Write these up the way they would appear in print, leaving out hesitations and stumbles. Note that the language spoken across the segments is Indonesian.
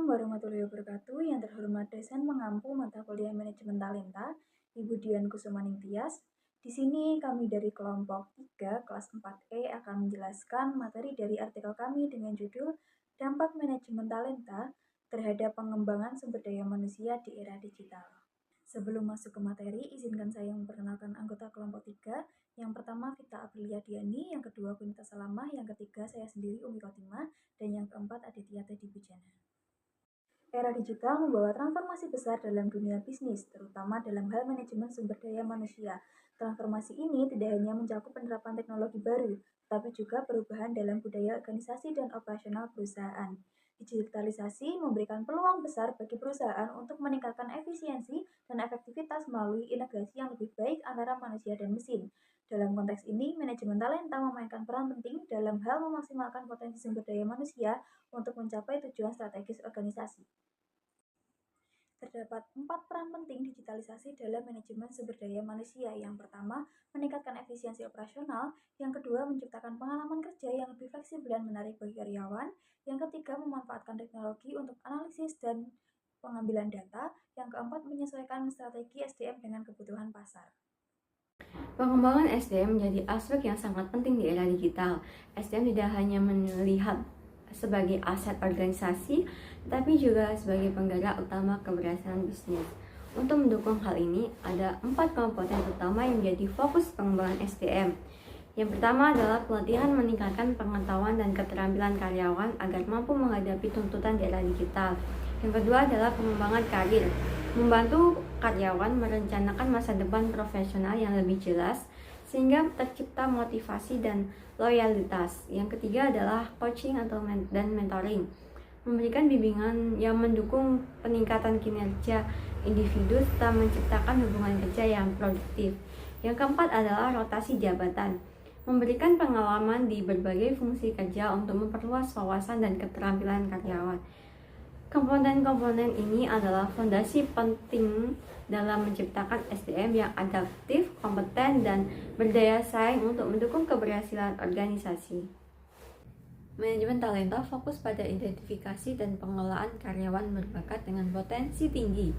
Assalamualaikum warahmatullahi wabarakatuh. Yang terhormat dosen mengampu mata kuliah manajemen talenta, Ibu Dian Kusumaning Tias. Di sini kami dari kelompok 3 kelas 4E akan menjelaskan materi dari artikel kami dengan judul Dampak Manajemen Talenta terhadap Pengembangan Sumber Daya Manusia di Era Digital. Sebelum masuk ke materi, izinkan saya memperkenalkan anggota kelompok 3. Yang pertama Vita Aprilia Diani, yang kedua Kunita Salamah, yang ketiga saya sendiri Umi Kotimah, dan yang keempat Aditya Teddy Bujana. Era digital membawa transformasi besar dalam dunia bisnis, terutama dalam hal manajemen sumber daya manusia. Transformasi ini tidak hanya mencakup penerapan teknologi baru, tapi juga perubahan dalam budaya organisasi dan operasional perusahaan. Digitalisasi memberikan peluang besar bagi perusahaan untuk meningkatkan efisiensi dan efektivitas melalui integrasi yang lebih baik antara manusia dan mesin. Dalam konteks ini, manajemen talenta memainkan peran penting dalam hal memaksimalkan potensi sumber daya manusia untuk mencapai tujuan strategis organisasi. Terdapat 4 peran penting digitalisasi dalam manajemen sumber daya manusia. Yang pertama, meningkatkan efisiensi operasional. Yang kedua, menciptakan pengalaman kerja yang lebih fleksibel dan menarik bagi karyawan. Yang ketiga, memanfaatkan teknologi untuk analisis dan pengambilan data. Yang keempat, menyesuaikan strategi SDM dengan kebutuhan pasar. Pengembangan SDM menjadi aspek yang sangat penting di era digital. SDM tidak hanya melihat sebagai aset organisasi, tapi juga sebagai penggerak utama keberhasilan bisnis. Untuk mendukung hal ini, ada 4 komponen utama yang menjadi fokus pengembangan SDM. Yang pertama adalah pelatihan meningkatkan pengetahuan dan keterampilan karyawan agar mampu menghadapi tuntutan di era digital. Yang kedua adalah pengembangan karir, membantu karyawan merencanakan masa depan profesional yang lebih jelas sehingga tercipta motivasi dan loyalitas. Yang ketiga adalah coaching dan mentoring, memberikan bimbingan yang mendukung peningkatan kinerja individu serta menciptakan hubungan kerja yang produktif. Yang keempat adalah rotasi jabatan, memberikan pengalaman di berbagai fungsi kerja untuk memperluas wawasan dan keterampilan karyawan. Komponen-komponen ini adalah fondasi penting dalam menciptakan SDM yang adaptif, kompeten, dan berdaya saing untuk mendukung keberhasilan organisasi. Manajemen talenta fokus pada identifikasi dan pengelolaan karyawan berbakat dengan potensi tinggi.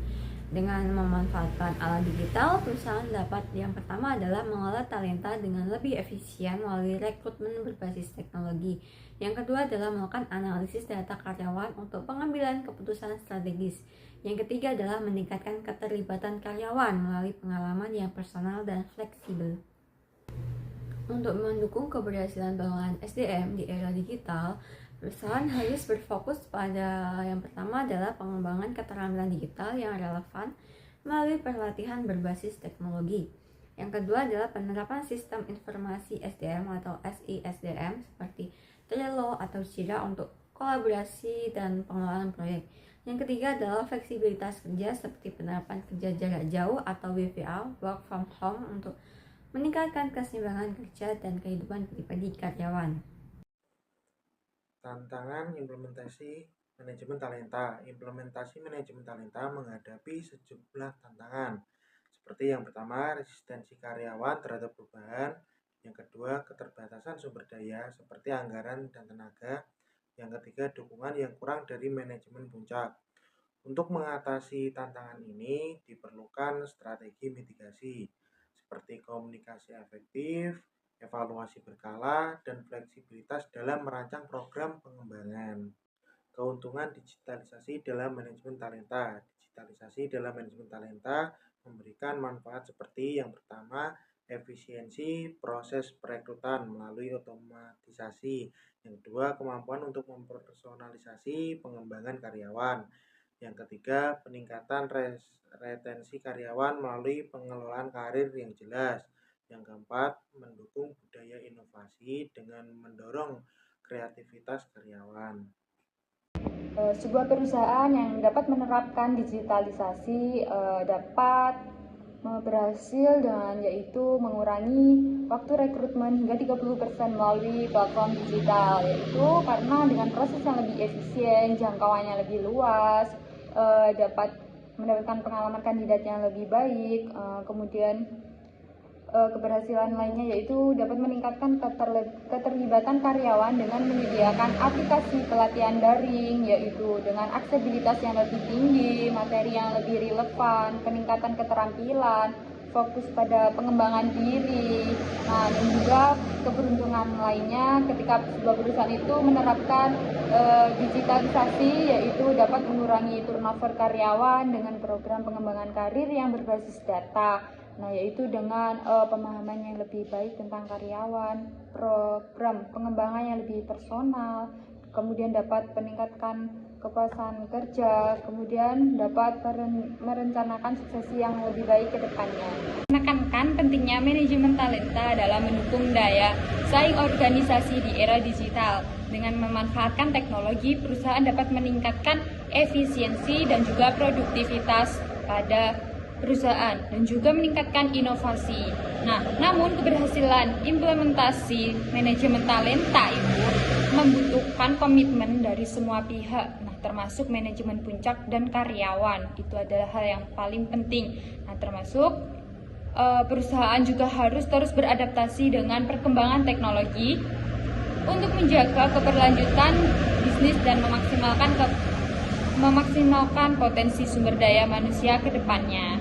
Dengan memanfaatkan alat digital, perusahaan dapat yang pertama adalah mengelola talenta dengan lebih efisien melalui rekrutmen berbasis teknologi. Yang kedua adalah melakukan analisis data karyawan untuk pengambilan keputusan strategis. Yang ketiga adalah meningkatkan keterlibatan karyawan melalui pengalaman yang personal dan fleksibel. Untuk mendukung keberhasilan pengelolaan SDM di era digital, perusahaan harus berfokus pada yang pertama adalah pengembangan keterampilan digital yang relevan melalui pelatihan berbasis teknologi. Yang kedua adalah penerapan sistem informasi SDM atau SISDM seperti Trello atau Jira untuk kolaborasi dan pengelolaan proyek. Yang ketiga adalah fleksibilitas kerja seperti penerapan kerja jarak jauh atau WFA, work from home, untuk meningkatkan keseimbangan kerja dan kehidupan pribadi karyawan. Tantangan implementasi manajemen talenta. Implementasi manajemen talenta menghadapi sejumlah tantangan. Seperti yang pertama, resistensi karyawan terhadap perubahan. Yang kedua, keterbatasan sumber daya seperti anggaran dan tenaga. Yang ketiga, dukungan yang kurang dari manajemen puncak. Untuk mengatasi tantangan ini diperlukan strategi mitigasi seperti komunikasi efektif, evaluasi berkala, dan fleksibilitas dalam merancang program pengembangan. Keuntungan digitalisasi dalam manajemen talenta. Digitalisasi dalam manajemen talenta memberikan manfaat seperti yang pertama, efisiensi proses perekrutan melalui otomatisasi. Yang kedua, kemampuan untuk mempersonalisasi pengembangan karyawan. Yang ketiga, peningkatan retensi karyawan melalui pengelolaan karir yang jelas. Yang keempat, mendukung budaya inovasi dengan mendorong kreativitas karyawan. Sebuah perusahaan yang dapat menerapkan digitalisasi dapat berhasil dengan yaitu mengurangi waktu rekrutmen hingga 30% melalui platform digital, yaitu karena dengan proses yang lebih efisien, jangkauannya lebih luas, dapat mendapatkan pengalaman kandidat yang lebih baik, kemudian Keberhasilan lainnya yaitu dapat meningkatkan keterlibatan karyawan dengan menyediakan aplikasi pelatihan daring, yaitu dengan aksesibilitas yang lebih tinggi, materi yang lebih relevan, peningkatan keterampilan, fokus pada pengembangan diri. Nah, dan juga keberuntungan lainnya ketika sebuah perusahaan itu menerapkan digitalisasi, yaitu dapat mengurangi turnover karyawan dengan program pengembangan karir yang berbasis data. Nah, yaitu dengan pemahaman yang lebih baik tentang karyawan, program pengembangan yang lebih personal, kemudian dapat meningkatkan kepuasan kerja, kemudian dapat merencanakan suksesi yang lebih baik ke depannya. Menekankan pentingnya manajemen talenta dalam mendukung daya saing organisasi di era digital. Dengan memanfaatkan teknologi, perusahaan dapat meningkatkan efisiensi dan juga produktivitas pada perusahaan dan juga meningkatkan inovasi. Nah, namun keberhasilan implementasi manajemen talenta itu membutuhkan komitmen dari semua pihak. Nah, termasuk manajemen puncak dan karyawan. Itu adalah hal yang paling penting. Nah, termasuk perusahaan juga harus terus beradaptasi dengan perkembangan teknologi untuk menjaga keberlanjutan bisnis dan memaksimalkan potensi sumber daya manusia ke depannya.